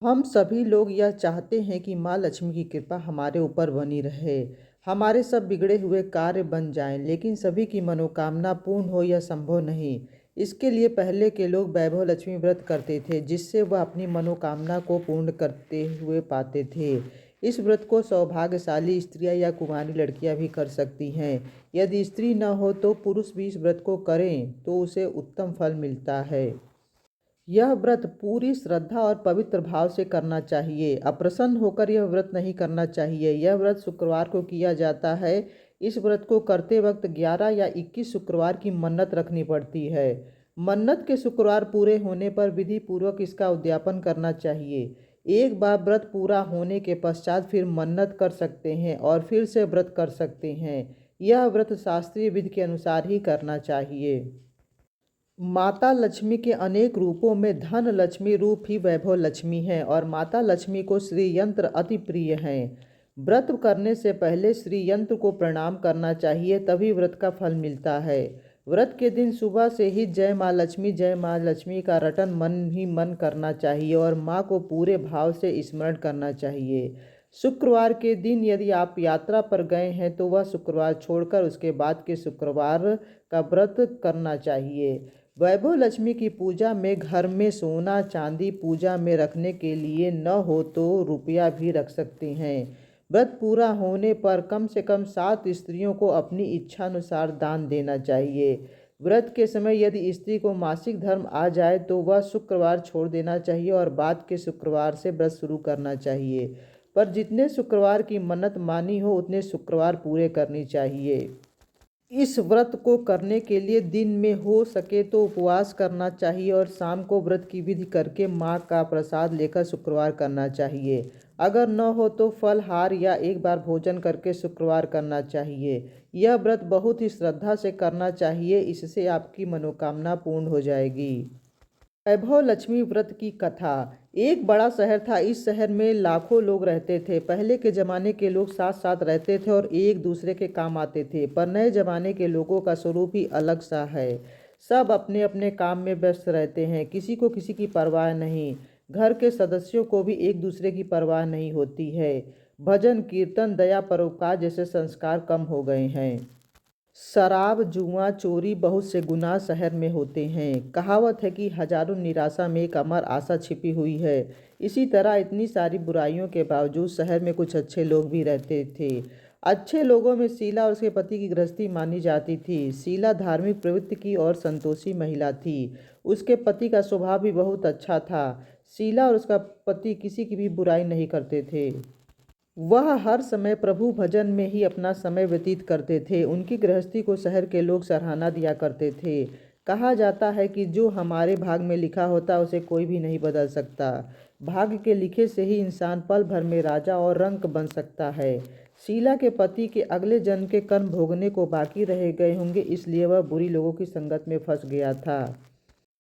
हम सभी लोग यह चाहते हैं कि माँ लक्ष्मी की कृपा हमारे ऊपर बनी रहे, हमारे सब बिगड़े हुए कार्य बन जाएं, लेकिन सभी की मनोकामना पूर्ण हो यह संभव नहीं। इसके लिए पहले के लोग वैभव लक्ष्मी व्रत करते थे, जिससे वह अपनी मनोकामना को पूर्ण करते हुए पाते थे। इस व्रत को सौभाग्यशाली स्त्रियां या कुमारी लड़कियां भी कर सकती हैं। यदि स्त्री न हो तो पुरुष भी इस व्रत को करें तो उसे उत्तम फल मिलता है। यह व्रत पूरी श्रद्धा और पवित्र भाव से करना चाहिए। अप्रसन्न होकर यह व्रत नहीं करना चाहिए। यह व्रत शुक्रवार को किया जाता है। इस व्रत को करते वक्त 11 या 21 शुक्रवार की मन्नत रखनी पड़ती है। मन्नत के शुक्रवार पूरे होने पर विधि पूर्वक इसका उद्यापन करना चाहिए। एक बार व्रत पूरा होने के पश्चात फिर मन्नत कर सकते हैं और फिर से व्रत कर सकते हैं। यह व्रत शास्त्रीय विधि के अनुसार ही करना चाहिए। माता लक्ष्मी के अनेक रूपों में धन लक्ष्मी रूप ही वैभव लक्ष्मी है और माता लक्ष्मी को श्री यंत्र अति प्रिय हैं। व्रत करने से पहले श्री यंत्र को प्रणाम करना चाहिए, तभी व्रत का फल मिलता है। व्रत के दिन सुबह से ही जय माँ लक्ष्मी का रटन मन ही मन करना चाहिए और माँ को पूरे भाव से स्मरण करना चाहिए। शुक्रवार के दिन यदि आप यात्रा पर गए हैं तो वह शुक्रवार छोड़कर उसके बाद के शुक्रवार का व्रत करना चाहिए। वैभव लक्ष्मी की पूजा में घर में सोना चांदी पूजा में रखने के लिए न हो तो रुपया भी रख सकते हैं। व्रत पूरा होने पर कम से कम 7 स्त्रियों को अपनी इच्छानुसार दान देना चाहिए। व्रत के समय यदि स्त्री को मासिक धर्म आ जाए तो वह शुक्रवार छोड़ देना चाहिए और बाद के शुक्रवार से व्रत शुरू करना चाहिए। पर जितने शुक्रवार की मन्नत मानी हो उतने शुक्रवार पूरे करनी चाहिए। इस व्रत को करने के लिए दिन में हो सके तो उपवास करना चाहिए और शाम को व्रत की विधि करके माँ का प्रसाद लेकर शुक्रवार करना चाहिए। अगर न हो तो फलहार या एक बार भोजन करके शुक्रवार करना चाहिए। यह व्रत बहुत ही श्रद्धा से करना चाहिए, इससे आपकी मनोकामना पूर्ण हो जाएगी। वैभव लक्ष्मी व्रत की कथा। एक बड़ा शहर था। इस शहर में लाखों लोग रहते थे। पहले के ज़माने के लोग साथ साथ रहते थे और एक दूसरे के काम आते थे, पर नए ज़माने के लोगों का स्वरूप ही अलग सा है। सब अपने अपने काम में व्यस्त रहते हैं, किसी को किसी की परवाह नहीं। घर के सदस्यों को भी एक दूसरे की परवाह नहीं होती है। भजन कीर्तन दया परोपकार जैसे संस्कार कम हो गए हैं। शराब जुआ चोरी बहुत से गुनाह शहर में होते हैं। कहावत है कि हजारों निराशा में एक अमर आशा छिपी हुई है। इसी तरह इतनी सारी बुराइयों के बावजूद शहर में कुछ अच्छे लोग भी रहते थे। अच्छे लोगों में शीला और उसके पति की गृहस्थी मानी जाती थी। शीला धार्मिक प्रवृत्ति की और संतोषी महिला थी। उसके पति का स्वभाव भी बहुत अच्छा था। शीला और उसका पति किसी की भी बुराई नहीं करते थे। वह हर समय प्रभु भजन में ही अपना समय व्यतीत करते थे। उनकी गृहस्थी को शहर के लोग सराहना दिया करते थे। कहा जाता है कि जो हमारे भाग में लिखा होता उसे कोई भी नहीं बदल सकता। भाग्य के लिखे से ही इंसान पल भर में राजा और रंक बन सकता है। शीला के पति के अगले जन्म के कर्म भोगने को बाकी रह गए होंगे, इसलिए वह बुरी लोगों की संगत में फंस गया था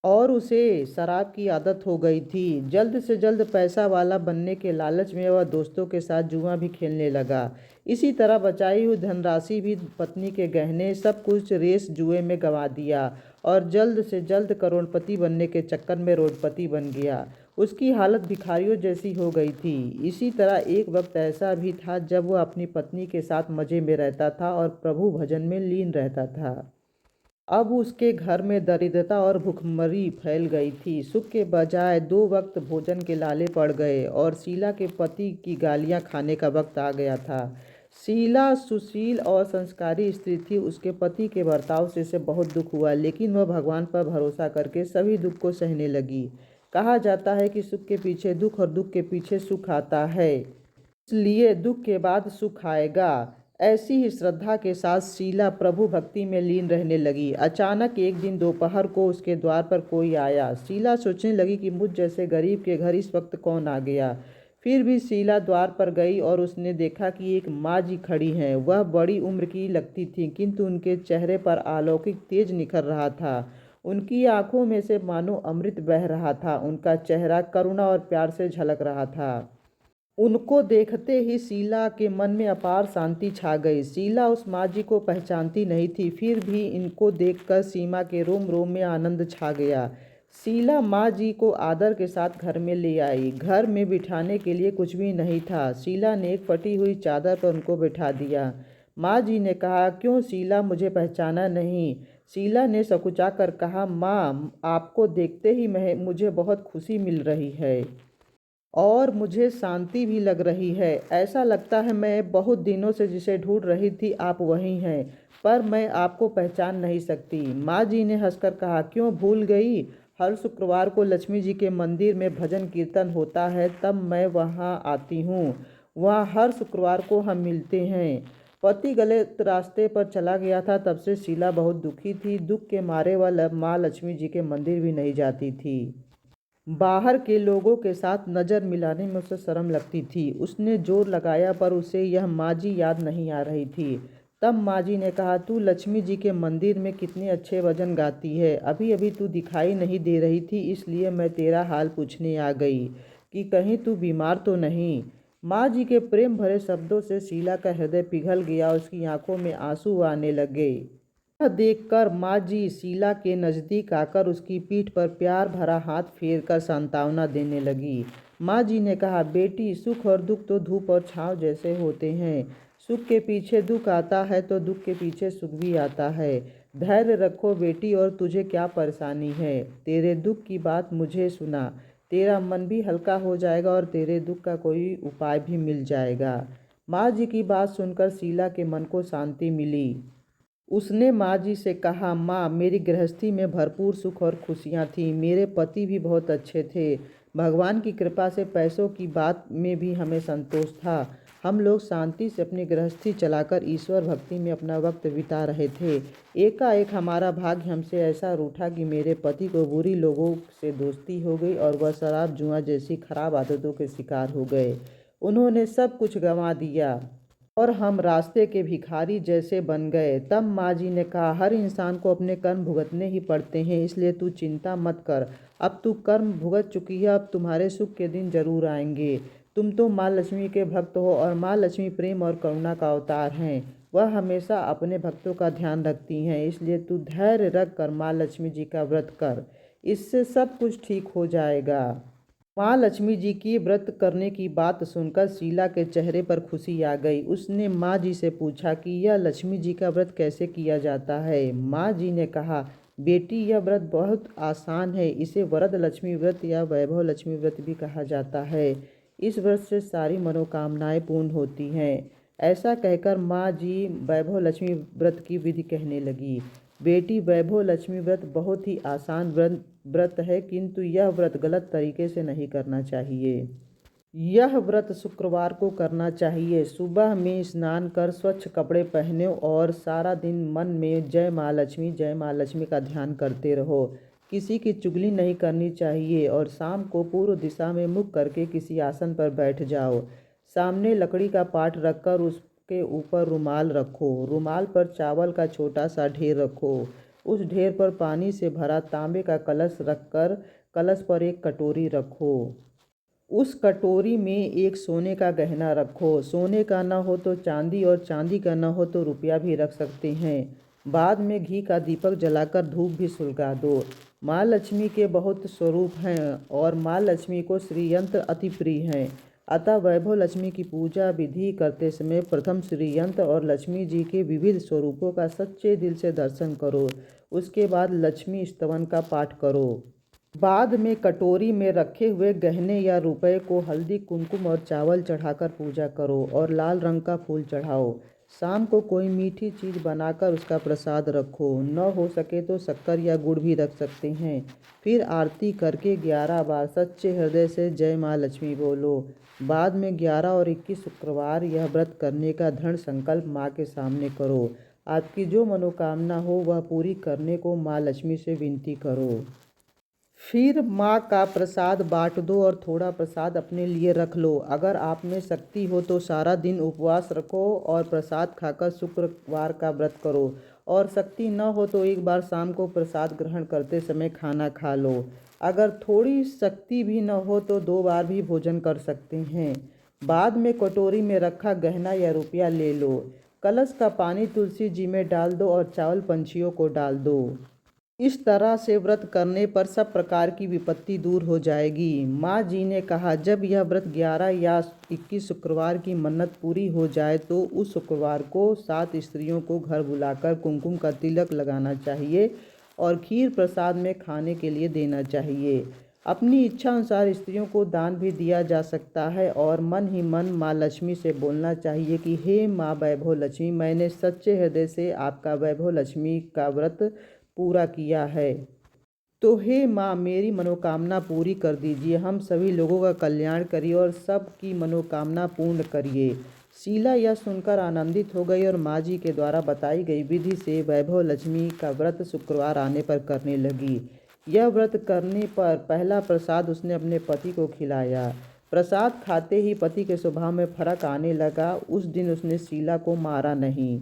और उसे शराब की आदत हो गई थी। जल्द से जल्द पैसा वाला बनने के लालच में वह दोस्तों के साथ जुआ भी खेलने लगा। इसी तरह बचाई हुई धनराशि भी, पत्नी के गहने, सब कुछ रेस जुए में गंवा दिया और जल्द से जल्द करोड़पति बनने के चक्कर में रोडपति बन गया। उसकी हालत भिखारियों जैसी हो गई थी। इसी तरह एक वक्त ऐसा भी था जब वह अपनी पत्नी के साथ मज़े में रहता था और प्रभु भजन में लीन रहता था। अब उसके घर में दरिद्रता और भुखमरी फैल गई थी। सुख के बजाय 2 वक्त भोजन के लाले पड़ गए और शीला के पति की गालियां खाने का वक्त आ गया था। शीला सुशील और संस्कारी स्त्री थी। उसके पति के बर्ताव से उसे बहुत दुख हुआ, लेकिन वह भगवान पर भरोसा करके सभी दुख को सहने लगी। कहा जाता है कि सुख के पीछे दुख और दुख के पीछे सुख आता है, इसलिए दुख के बाद सुख आएगा। ऐसी ही श्रद्धा के साथ शीला प्रभु भक्ति में लीन रहने लगी। अचानक एक दिन दोपहर को उसके द्वार पर कोई आया। शीला सोचने लगी कि मुझ जैसे गरीब के घर इस वक्त कौन आ गया। फिर भी शीला द्वार पर गई और उसने देखा कि एक माँ जी खड़ी हैं। वह बड़ी उम्र की लगती थी, किंतु उनके चेहरे पर अलौकिक तेज निखर रहा था। उनकी आंखों में से मानो अमृत बह रहा था। उनका चेहरा करुणा और प्यार से झलक रहा था। उनको देखते ही शीला के मन में अपार शांति छा गई। शीला उस माँ जी को पहचानती नहीं थी, फिर भी इनको देखकर सीमा के रोम रोम में आनंद छा गया। शीला माँ जी को आदर के साथ घर में ले आई। घर में बिठाने के लिए कुछ भी नहीं था। शीला ने एक फटी हुई चादर पर उनको बिठा दिया। माँ जी ने कहा, क्यों शीला, मुझे पहचाना नहीं? शीला ने सकुचा कर कहा, माँ, आपको देखते ही मुझे बहुत खुशी मिल रही है और मुझे शांति भी लग रही है। ऐसा लगता है मैं बहुत दिनों से जिसे ढूंढ रही थी आप वही हैं, पर मैं आपको पहचान नहीं सकती। माँ जी ने हंसकर कहा, क्यों भूल गई? हर शुक्रवार को लक्ष्मी जी के मंदिर में भजन कीर्तन होता है, तब मैं वहाँ आती हूँ। वहाँ हर शुक्रवार को हम मिलते हैं। पति गलत रास्ते पर चला गया था, तब से शीला बहुत दुखी थी। दुख के मारे वह माँ लक्ष्मी जी के मंदिर भी नहीं जाती थी। बाहर के लोगों के साथ नज़र मिलाने में उसे शर्म लगती थी। उसने जोर लगाया पर उसे यह माँ जी याद नहीं आ रही थी। तब माँ जी ने कहा, तू लक्ष्मी जी के मंदिर में कितने अच्छे भजन गाती है। अभी अभी तू दिखाई नहीं दे रही थी, इसलिए मैं तेरा हाल पूछने आ गई कि कहीं तू बीमार तो नहीं। माँ जी के प्रेम भरे शब्दों से शीला का हृदय पिघल गया। उसकी आंखों में आंसू आने लगे। यह देखकर माँ जी शीला के नज़दीक आकर उसकी पीठ पर प्यार भरा हाथ फेरकर सांत्वना देने लगी। माँ जी ने कहा, बेटी, सुख और दुख तो धूप और छांव जैसे होते हैं। सुख के पीछे दुख आता है तो दुख के पीछे सुख भी आता है। धैर्य रखो बेटी। और तुझे क्या परेशानी है? तेरे दुख की बात मुझे सुना। तेरा मन भी हल्का हो जाएगा और तेरे दुख का कोई उपाय भी मिल जाएगा। माँ जी की बात सुनकर शीला के मन को शांति मिली। उसने माँ जी से कहा, माँ, मेरी गृहस्थी में भरपूर सुख और खुशियाँ थीं। मेरे पति भी बहुत अच्छे थे। भगवान की कृपा से पैसों की बात में भी हमें संतोष था। हम लोग शांति से अपनी गृहस्थी चलाकर ईश्वर भक्ति में अपना वक्त बिता रहे थे। एकाएक हमारा भाग्य हमसे ऐसा रूठा कि मेरे पति को बुरी लोगों से दोस्ती हो गई और वह शराब जुआ जैसी खराब आदतों के शिकार हो गए। उन्होंने सब कुछ गंवा दिया और हम रास्ते के भिखारी जैसे बन गए। तब माँ जी ने कहा, हर इंसान को अपने कर्म भुगतने ही पड़ते हैं, इसलिए तू चिंता मत कर। अब तू कर्म भुगत चुकी है, अब तुम्हारे सुख के दिन जरूर आएंगे। तुम तो माँ लक्ष्मी के भक्त हो और माँ लक्ष्मी प्रेम और करुणा का अवतार हैं। वह हमेशा अपने भक्तों का ध्यान रखती हैं, इसलिए तू धैर्य रख कर माँ लक्ष्मी जी का व्रत कर। इससे सब कुछ ठीक हो जाएगा। माँ लक्ष्मी जी की व्रत करने की बात सुनकर शीला के चेहरे पर खुशी आ गई। उसने माँ जी से पूछा कि यह लक्ष्मी जी का व्रत कैसे किया जाता है। माँ जी ने कहा, बेटी, यह व्रत बहुत आसान है। इसे वरद लक्ष्मी व्रत या वैभव लक्ष्मी व्रत भी कहा जाता है। इस व्रत से सारी मनोकामनाएं पूर्ण होती हैं। ऐसा कहकर माँ जी वैभव लक्ष्मी व्रत की विधि कहने लगी। बेटी, वैभव लक्ष्मी व्रत बहुत ही आसान व्रत है, किंतु यह व्रत गलत तरीके से नहीं करना चाहिए। यह व्रत शुक्रवार को करना चाहिए। सुबह में स्नान कर स्वच्छ कपड़े पहने और सारा दिन मन में जय माँ लक्ष्मी का ध्यान करते रहो। किसी की चुगली नहीं करनी चाहिए और शाम को पूर्व दिशा में मुख करके किसी आसन पर बैठ जाओ। सामने लकड़ी का पाट रखकर उसके ऊपर रुमाल रखो। रुमाल पर चावल का छोटा सा ढेर रखो। उस ढेर पर पानी से भरा तांबे का कलश रखकर कलश पर एक कटोरी रखो। उस कटोरी में एक सोने का गहना रखो। सोने का न हो तो चांदी और चांदी का न हो तो रुपया भी रख सकते हैं। बाद में घी का दीपक जलाकर धूप भी सुलगा दो। माँ लक्ष्मी के बहुत स्वरूप हैं और माँ लक्ष्मी को श्रीयंत्र अति प्रिय हैं। अतः वैभव लक्ष्मी की पूजा विधि करते समय प्रथम श्रीयंत्र और लक्ष्मी जी के विविध स्वरूपों का सच्चे दिल से दर्शन करो। उसके बाद लक्ष्मी स्तवन का पाठ करो। बाद में कटोरी में रखे हुए गहने या रुपए को हल्दी, कुमकुम और चावल चढ़ाकर पूजा करो और लाल रंग का फूल चढ़ाओ। शाम को कोई मीठी चीज़ बनाकर उसका प्रसाद रखो। न हो सके तो शक्कर या गुड़ भी रख सकते हैं। फिर आरती करके 11 बार सच्चे हृदय से जय माँ लक्ष्मी बोलो। बाद में 11 और 21 शुक्रवार यह व्रत करने का दृढ़ संकल्प माँ के सामने करो। आपकी जो मनोकामना हो वह पूरी करने को माँ लक्ष्मी से विनती करो। फिर माँ का प्रसाद बांट दो और थोड़ा प्रसाद अपने लिए रख लो। अगर आप में शक्ति हो तो सारा दिन उपवास रखो और प्रसाद खाकर शुक्रवार का व्रत करो, और शक्ति न हो तो एक बार शाम को प्रसाद ग्रहण करते समय खाना खा लो। अगर थोड़ी शक्ति भी न हो तो 2 बार भी भोजन कर सकते हैं। बाद में कटोरी में रखा गहना या रुपया ले लो। कलश का पानी तुलसी जी में डाल दो और चावल पंछियों को डाल दो। इस तरह से व्रत करने पर सब प्रकार की विपत्ति दूर हो जाएगी। माँ जी ने कहा, जब यह व्रत 11 या 21 शुक्रवार की मन्नत पूरी हो जाए तो उस शुक्रवार को 7 स्त्रियों को घर बुलाकर कुमकुम का तिलक लगाना चाहिए और खीर प्रसाद में खाने के लिए देना चाहिए। अपनी इच्छा अनुसार स्त्रियों को दान भी दिया जा सकता है और मन ही मन माँ लक्ष्मी से बोलना चाहिए कि हे माँ वैभव लक्ष्मी, मैंने सच्चे हृदय से आपका वैभव लक्ष्मी का व्रत पूरा किया है, तो हे माँ मेरी मनोकामना पूरी कर दीजिए। हम सभी लोगों का कल्याण करिए और सबकी मनोकामना पूर्ण करिए। शीला यह सुनकर आनंदित हो गई और माँ जी के द्वारा बताई गई विधि से वैभव लक्ष्मी का व्रत शुक्रवार आने पर करने लगी। यह व्रत करने पर पहला प्रसाद उसने अपने पति को खिलाया। प्रसाद खाते ही पति के स्वभाव में फर्क आने लगा। उस दिन उसने शीला को मारा नहीं।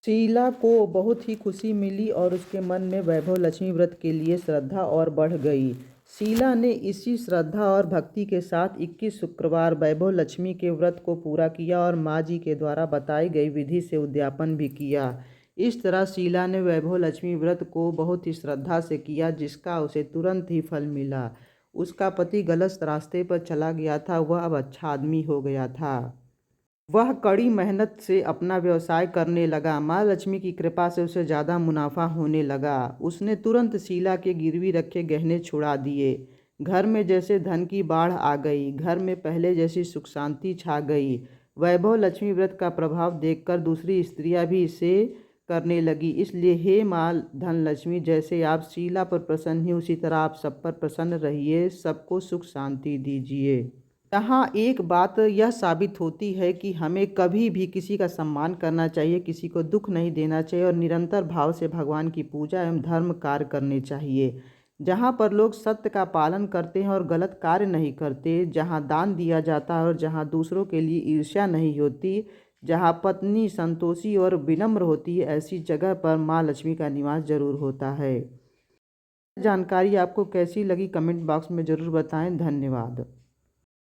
शीला को बहुत ही खुशी मिली और उसके मन में वैभव लक्ष्मी व्रत के लिए श्रद्धा और बढ़ गई। शीला ने इसी श्रद्धा और भक्ति के साथ 21 शुक्रवार वैभव लक्ष्मी के व्रत को पूरा किया और माँ जी के द्वारा बताई गई विधि से उद्यापन भी किया। इस तरह शीला ने वैभव लक्ष्मी व्रत को बहुत ही श्रद्धा से किया, जिसका उसे तुरंत ही फल मिला। उसका पति गलत रास्ते पर चला गया था, वह अब अच्छा आदमी हो गया था। वह कड़ी मेहनत से अपना व्यवसाय करने लगा। माँ लक्ष्मी की कृपा से उसे ज़्यादा मुनाफा होने लगा। उसने तुरंत शीला के गिरवी रखे गहने छुड़ा दिए। घर में जैसे धन की बाढ़ आ गई। घर में पहले जैसी सुख शांति छा गई। वैभव लक्ष्मी व्रत का प्रभाव देखकर दूसरी स्त्रियां भी इसे करने लगी। इसलिए हे माँ धन लक्ष्मी, जैसे आप शीला पर प्रसन्न हैं उसी तरह आप सब पर प्रसन्न रहिए, सबको सुख शांति दीजिए। यहाँ एक बात यह साबित होती है कि हमें कभी भी किसी का सम्मान करना चाहिए, किसी को दुख नहीं देना चाहिए और निरंतर भाव से भगवान की पूजा एवं धर्म कार्य करने चाहिए। जहाँ पर लोग सत्य का पालन करते हैं और गलत कार्य नहीं करते, जहाँ दान दिया जाता है और जहाँ दूसरों के लिए ईर्ष्या नहीं होती, जहाँ पत्नी संतोषी और विनम्र होती है, ऐसी जगह पर माँ लक्ष्मी का निवास जरूर होता है। जानकारी आपको कैसी लगी कमेंट बॉक्स में ज़रूर बताएं। धन्यवाद।